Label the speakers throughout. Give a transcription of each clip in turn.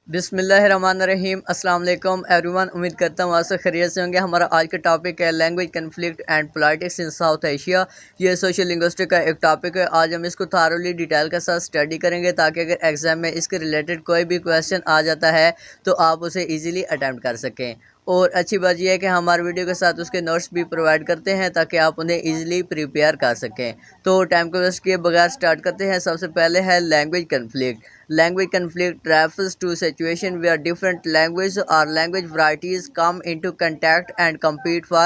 Speaker 1: बिस्मिल्लाहिर्रहमानिर्रहीम अस्सलाम वालेकुम एवरीवन। उम्मीद करता हूँ आप सब खैरियत से होंगे। हमारा आज का टॉपिक है language conflict and politics in South Asia. ये सोशल लिंग्विस्टिक का एक टॉपिक है। आज हम इसको थारोली डिटेल के साथ स्टडी करेंगे ताकि अगर एग्जाम में इसके रिलेटेड कोई भी क्वेश्चन आ जाता है तो आप उसे ईजिली अटैम्प्ट कर सकें। और अच्छी बात यह है कि हमारे वीडियो के साथ उसके नोट्स भी प्रोवाइड करते हैं ताकि आप उन्हें ईजिली प्रिपेयर कर सकें। तो टाइम को वेस्ट किए बगैर स्टार्ट करते हैं। सबसे पहले है language conflict. Language conflict refers to situation where different languages or language varieties come into contact and compete for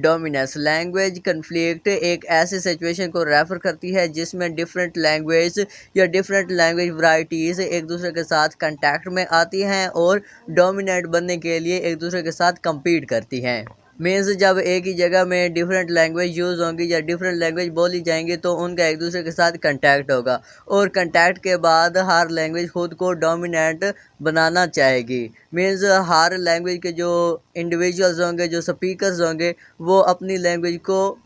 Speaker 1: dominance. Language conflict एक ऐसी सिचुएशन को रेफर करती है जिसमें डिफरेंट लैंग्वेज या डिफरेंट लैंग्वेज वैरायटीज़ एक दूसरे के साथ कंटैक्ट में आती हैं और डोमिनेट बनने के लिए एक दूसरे के साथ compete करती हैं। मीन्स जब एक ही जगह में डिफरेंट लैंग्वेज यूज़ होंगी या डिफरेंट लैंग्वेज बोली जाएंगी तो उनका एक दूसरे के साथ कंटैक्ट होगा और कंटैक्ट के बाद हर लैंग्वेज खुद को डोमिनेंट बनाना चाहेगी। मीन्स हर लैंग्वेज के जो इंडिविजुअल्स होंगे, जो स्पीकर्स होंगे, वो अपनी लैंग्वेज को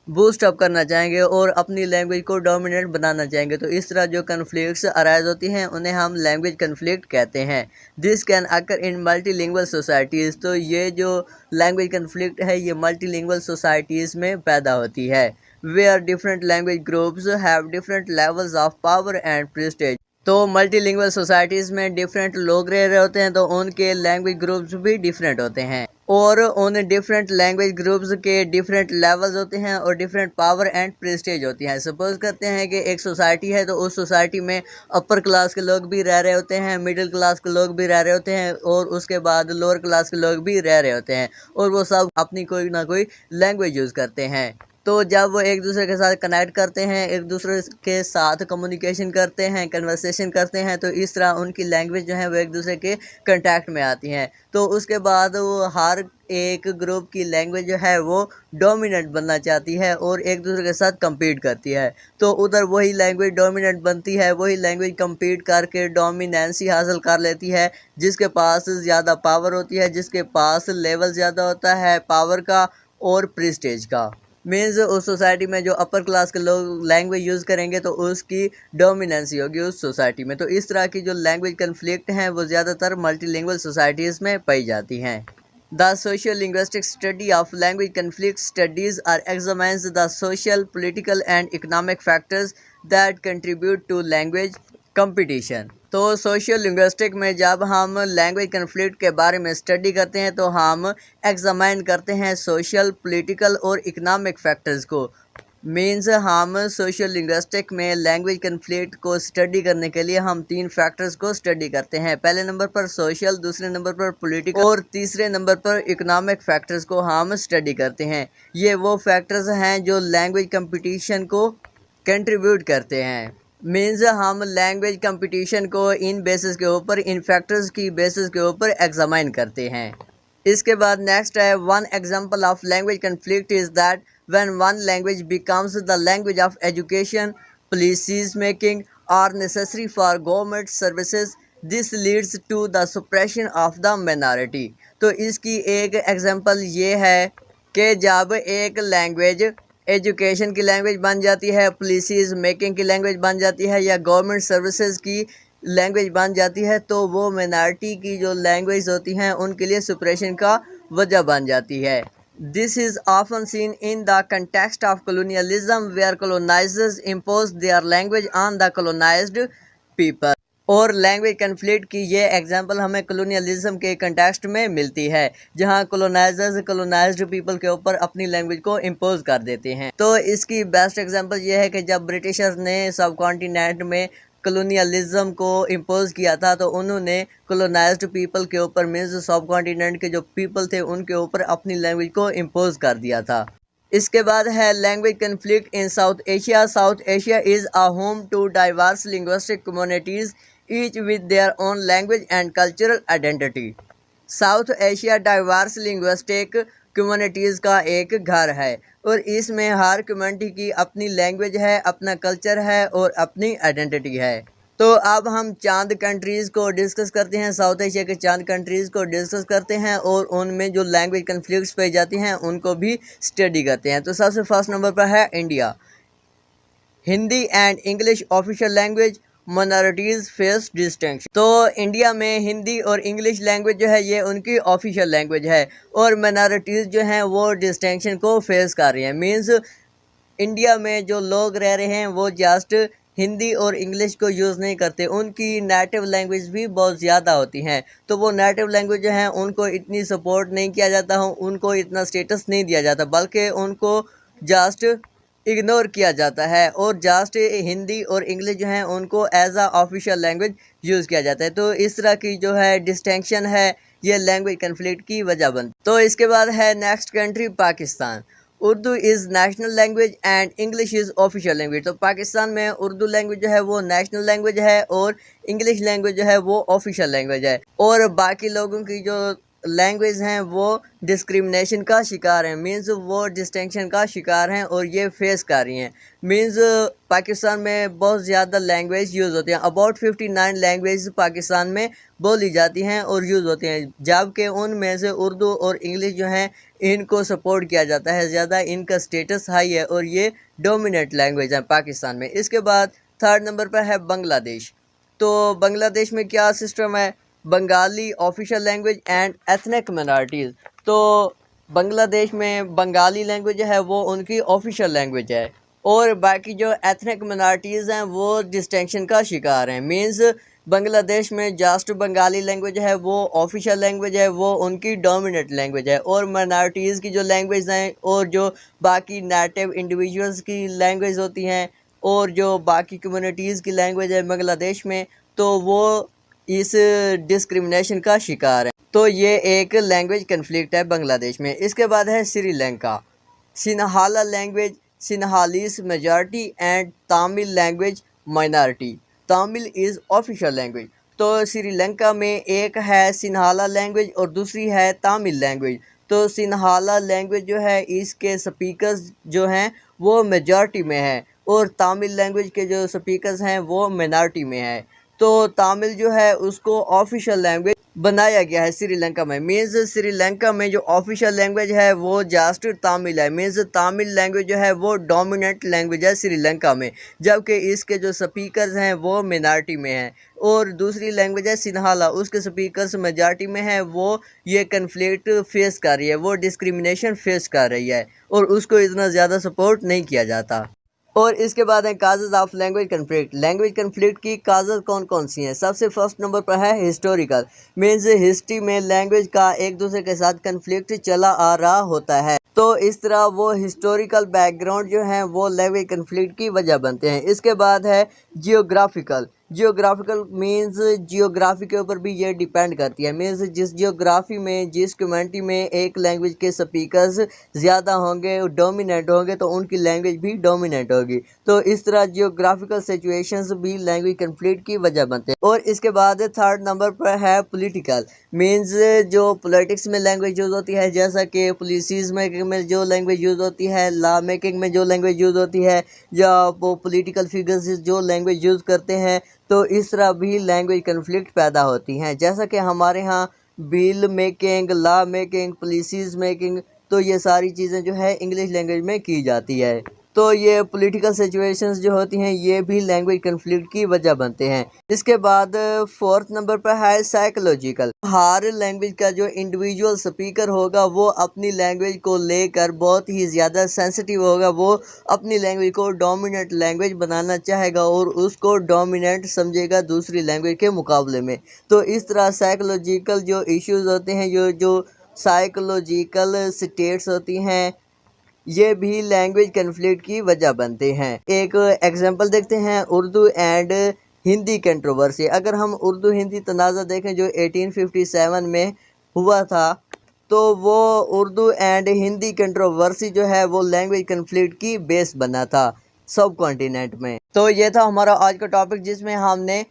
Speaker 1: बूस्ट अप करना चाहेंगे और अपनी लैंग्वेज को डोमिनेंट बनाना चाहेंगे। तो इस तरह जो कन्फ्लिक्ट्स अराइज होती हैं उन्हें हम लैंग्वेज कन्फ्लिक्ट कहते हैं। This can occur in multilingual societies. तो ये जो लैंग्वेज कन्फ्लिक्ट है ये मल्टीलिंगुअल सोसाइटीज़ में पैदा होती है। Where different language groups have different levels of power and prestige. तो मल्टीलिंगुअल सोसाइटीज़ में डिफरेंट लोग रह रहे होते हैं तो उनके लैंग्वेज ग्रुप्स भी डिफरेंट होते हैं और उन डिफरेंट लैंग्वेज ग्रुप्स के डिफरेंट लेवल्स होते हैं और डिफरेंट पावर एंड प्रेस्टीज होती हैं। सपोज करते हैं कि एक सोसाइटी है तो उस सोसाइटी में अपर क्लास के लोग भी रह रहे होते हैं, मिडिल क्लास के लोग भी रह रहे होते हैं और उसके बाद लोअर क्लास के लोग भी रह रहे होते हैं और वो सब अपनी कोई ना कोई लैंग्वेज यूज़ करते हैं। तो जब वो एक दूसरे के साथ कनेक्ट करते हैं, एक दूसरे के साथ कम्युनिकेशन करते हैं, कन्वर्सेशन करते हैं, तो इस तरह उनकी लैंग्वेज जो है वो एक दूसरे के कांटेक्ट में आती हैं। तो उसके बाद वो हर एक ग्रुप की लैंग्वेज जो है वो डोमिनेंट बनना चाहती है और एक दूसरे के साथ compete करती है। तो उधर वही लैंग्वेज डोमिनेंट बनती है, वही लैंग्वेज compete करके डोमिनेंसी हासिल कर लेती है। जिसके पास ज़्यादा पावर होती है, जिसके पास लेवल ज़्यादा होता है पावर का और प्रेस्टीज का। मीन्स उस सोसाइटी में जो अपर क्लास के लोग लैंग्वेज यूज़ करेंगे तो उसकी डोमिनेंसी होगी उस सोसाइटी में। तो इस तरह की जो लैंग्वेज कन्फ्लिक्ट हैं वो ज़्यादातर मल्टीलिंगुअल सोसाइटीज़ में पाई जाती हैं। The social linguistic study of language conflict studies or examines the social, political and economic factors that contribute to language competition। तो सोशल लिंग्विस्टिक में जब हम लैंग्वेज कन्फ्लिक्ट के बारे में स्टडी करते हैं तो हम एग्जामाइन करते हैं सोशल, पॉलिटिकल और इकोनॉमिक फैक्टर्स को। मीन्स हम सोशल लिंग्विस्टिक में लैंग्वेज कन्फ्लिक्ट को स्टडी करने के लिए हम 3 फैक्टर्स को स्टडी करते हैं। पहले नंबर पर सोशल, दूसरे नंबर पर पॉलिटिकल और तीसरे नंबर पर इकोनॉमिक फैक्टर्स को हम स्टडी करते हैं। ये वो फैक्टर्स हैं जो लैंग्वेज कंपटीशन को कंट्रीब्यूट करते हैं। मीन्स हम लैंग्वेज कंपटीशन को इन बेसिस के ऊपर, इन फैक्टर्स की बेसिस के ऊपर एग्जामाइन करते हैं। इसके बाद नेक्स्ट है one example of language conflict is that when one language becomes the language of education, policy making और necessary for government services, this leads to the suppression of the minority. तो इसकी एक example ये है कि जब एक लैंग्वेज एजुकेशन की लैंग्वेज बन जाती है, पॉलिसीज़ मेकिंग की लैंग्वेज बन जाती है या गवर्नमेंट सर्विसेज की लैंग्वेज बन जाती है तो वो माइनॉरिटी की जो लैंग्वेज होती हैं उनके लिए सुप्रेशन का वजह बन जाती है। This is often seen in the context of colonialism where colonizers impose their language on the colonized people। और लैंग्वेज कन्फ्लिक्ट की ये एग्जांपल हमें कॉलोनियलिज्म के कंटेक्स्ट में मिलती है जहां कॉलोनाइजर्स कॉलोनाइज्ड पीपल के ऊपर अपनी लैंग्वेज को इम्पोज कर देते हैं। तो इसकी बेस्ट एग्जांपल ये है कि जब ब्रिटिशर्स ने सब कॉन्टिनेंट में कॉलोनियलिज्म को इम्पोज किया था तो उन्होंने कॉलोनाइज्ड पीपल के ऊपर, मीन्स सब कॉन्टिनेंट के जो पीपल थे उनके ऊपर अपनी लैंग्वेज को इम्पोज कर दिया था। इसके बाद है language conflict in South Asia. South Asia is a home to diverse linguistic communities each with their own language and cultural identity. South Asia diverse linguistic communities का एक घर है और इसमें हर कम्युनिटी की अपनी लैंग्वेज है, अपना कल्चर है और अपनी आइडेंटिटी है। तो अब हम चांद कंट्रीज़ को डिस्कस करते हैं, साउथ एशिया के चांद कंट्रीज़ को डिस्कस करते हैं और उनमें जो लैंग्वेज कन्फ्लिक्ट्स पाई जाती हैं उनको भी स्टडी करते हैं। तो सबसे फर्स्ट नंबर पर है India. Hindi and English official language, minorities face distinction. तो इंडिया में हिंदी और इंग्लिश लैंग्वेज जो है ये उनकी ऑफिशियल लैंग्वेज है और माइनॉरिटीज़ जो हैं वो डिस्टिंक्शन को फेस कर रही हैं। मींस इंडिया में जो लोग रह रहे हैं वो जस्ट हिंदी और इंग्लिश को यूज़ नहीं करते, उनकी नेटिव लैंग्वेज भी बहुत ज़्यादा होती हैं। तो वो नेटिव लैंग्वेज जो है उनको इतनी सपोर्ट नहीं किया जाता, उनको इतना स्टेटस नहीं दिया जाता, बल्कि उनको जस्ट इग्नोर किया जाता है और जस्ट हिंदी और इंग्लिश जो है उनको एज आ ऑफिशियल लैंग्वेज यूज़ किया जाता है। तो इस तरह की जो है डिस्टिंक्शन है ये लैंग्वेज कन्फ्लिक्ट की वजह बनती। तो इसके बाद है next country Pakistan. Urdu is national language and English is official language. तो पाकिस्तान में उर्दू लैंग्वेज जो है वो नेशनल लैंग्वेज है और इंग्लिश लैंग्वेज जो है वो ऑफिशियल लैंग्वेज है। और बाकी लोगों की जो लैंग्वेज हैं वो डिस्क्रिमिनेशन का शिकार हैं, मींस वो डिस्टिंक्शन का शिकार हैं और ये फेस कर रही हैं। मींस पाकिस्तान में बहुत ज़्यादा लैंग्वेज यूज़ होती हैं, अबाउट 59 लैंग्वेज पाकिस्तान में बोली जाती हैं और यूज़ होती हैं, जबकि उनमें से उर्दू और इंग्लिश जो हैं इनको सपोर्ट किया जाता है ज़्यादा, इनका स्टेटस हाई है और ये डोमिनेट लैंग्वेज है पाकिस्तान में। इसके बाद थर्ड नंबर पर है बांग्लादेश। तो बांग्लादेश में क्या सिस्टम है, Bengali official language and ethnic minorities. तो बांग्लादेश में बंगाली लैंग्वेज है वो उनकी ऑफिशियल लैंग्वेज है और बाकी जो एथनिक माइनॉरिटीज़ हैं वो डिस्टिंक्शन का शिकार हैं। मींस बांग्लादेश में जस्ट बंगाली लैंग्वेज है वो ऑफिशियल लैंग्वेज है, वो उनकी डोमिनेट लैंग्वेज है और माइनॉरिटीज़ की जो लैंग्वेज हैं और जो बाकी नेटिव इंडिविजुअल्स की लैंग्वेज होती हैं और जो बाकी कम्युनिटीज़ की लैंग्वेज है बांग्लादेश में, तो वो इस डिस्क्रिमिनेशन का शिकार है। तो ये एक लैंग्वेज कन्फ्लिक्ट है बांग्लादेश में। इसके बाद है Sri Lanka. Sinhala language, Sinhalese majority and Tamil language minority. Tamil is official language. तो श्रीलंका में एक है सिन्हाला लैंग्वेज और दूसरी है तमिल लैंग्वेज। तो सिन्हाला लैंग्वेज जो है इसके स्पीकर्स जो हैं वो मेजॉरिटी में है और तमिल लैंग्वेज के जो स्पीकर्स हैं वो माइनॉरिटी में है। तो तमिल जो है उसको ऑफिशियल लैंग्वेज बनाया गया है श्रीलंका में। मीन्स श्रीलंका में जो ऑफिशियल लैंग्वेज है वो जस्ट तमिल है। मीन्स तमिल लैंग्वेज जो है वो डोमिनेंट लैंग्वेज है श्रीलंका में, जबकि इसके जो स्पीकर्स हैं वो मिनारिटी में हैं। और दूसरी लैंग्वेज है सिन्हाला, उसके स्पीकर्स मेजॉरिटी में है। वो ये कन्फ्लिक्ट फेस कर रही है, वो डिस्क्रिमिनेशन फेस कर रही है और उसको इतना ज़्यादा सपोर्ट नहीं किया जाता। और इसके बाद है causes of language conflict. Language conflict की काजेज़ कौन कौन सी हैं? सबसे फर्स्ट नंबर पर है हिस्टोरिकल। मीन्स हिस्ट्री में लैंग्वेज का एक दूसरे के साथ कन्फ्लिक्ट चला आ रहा होता है, तो इस तरह वो हिस्टोरिकल बैकग्राउंड जो है वो लैंग्वेज कन्फ्लिक्ट की वजह बनते हैं। इसके बाद है जियोग्राफिकल। जियोग्राफिकल मीन्स जियोग्राफी के ऊपर भी ये डिपेंड करती है। मीन्स जिस जियोग्राफी में, जिस कम्युनिटी में एक लैंग्वेज के स्पीकर्स ज़्यादा होंगे, डोमिनेंट होंगे, तो उनकी लैंग्वेज भी डोमिनेंट होगी। तो इस तरह जियोग्राफिकल सिचुएशंस भी लैंग्वेज कन्फ्लिक्ट की वजह बनते हैं। और इसके बाद थर्ड नंबर पर है पॉलिटिकल। मीन्स जो पॉलिटिक्स में लैंग्वेज यूज़ होती है, जैसा कि पुलिस में जो लैंग्वेज यूज़ होती है, लॉ मेकिंग में जो लैंग्वेज यूज़ होती है, या वो पॉलिटिकल फिगर्स जो लैंग्वेज यूज़ करते हैं, तो इस तरह भी लैंग्वेज कन्फ्लिक्ट पैदा होती हैं। जैसा कि हमारे यहाँ bill making, law making, policies making, तो ये सारी चीज़ें जो है इंग्लिश लैंग्वेज में की जाती है। तो ये पॉलिटिकल सिचुएशंस जो होती हैं ये भी लैंग्वेज कन्फ्लिक्ट की वजह बनते हैं। इसके बाद फोर्थ नंबर पर है साइकोलॉजिकल। हर लैंग्वेज का जो इंडिविजुअल स्पीकर होगा वो अपनी लैंग्वेज को लेकर बहुत ही ज़्यादा सेंसिटिव होगा। वो अपनी लैंग्वेज को डोमिनेंट लैंग्वेज बनाना चाहेगा और उसको डोमिनेंट समझेगा दूसरी लैंग्वेज के मुकाबले में। तो इस तरह साइकोलॉजिकल जो इश्यूज़ होते हैं, जो साइकोलॉजिकल स्टेट्स होती हैं, ये भी लैंग्वेज कन्फ्लिक्ट की वजह बनते हैं। एक एग्जांपल देखते हैं, उर्दू एंड हिंदी कंट्रोवर्सी। अगर हम उर्दू हिंदी तनाज़ा देखें जो 1857 में हुआ था, तो वो उर्दू एंड हिंदी कंट्रोवर्सी जो है वो लैंग्वेज कन्फ्लिक्ट की बेस बना था सब कॉन्टिनेंट में। तो ये था हमारा आज का टॉपिक जिसमें हमने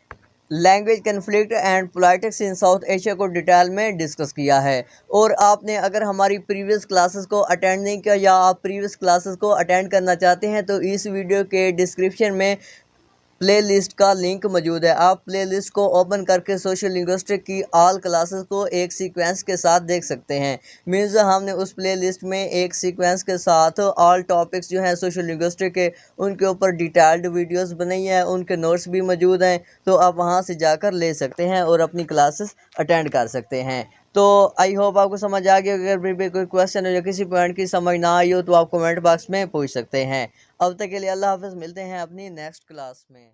Speaker 1: language conflict and politics in South Asia को डिटेल में डिस्कस किया है। और आपने अगर हमारी प्रीवियस क्लासेस को अटेंड नहीं किया या आप प्रीवियस क्लासेस को अटेंड करना चाहते हैं तो इस वीडियो के डिस्क्रिप्शन में प्ले लिस्ट का लिंक मौजूद है। आप प्ले लिस्ट को ओपन करके सोशल लिंग्विस्टिक की ऑल क्लासेस को एक सीक्वेंस के साथ देख सकते हैं। मीन्स हमने उस प्ले लिस्ट में एक सीक्वेंस के साथ ऑल टॉपिक्स जो हैं सोशल लिंग्विस्टिक के, उनके ऊपर डिटेल्ड वीडियोस बनाई हैं, उनके नोट्स भी मौजूद हैं। तो आप वहां से जाकर ले सकते हैं और अपनी क्लासेस अटेंड कर सकते हैं। तो आई होप आपको समझ आ गया। अगर भी कोई क्वेश्चन हो या किसी पॉइंट की समझ ना आई हो तो आप कमेंट बॉक्स में पूछ सकते हैं। अब तक के लिए अल्लाह हाफ़िज़, मिलते हैं अपनी नेक्स्ट क्लास में।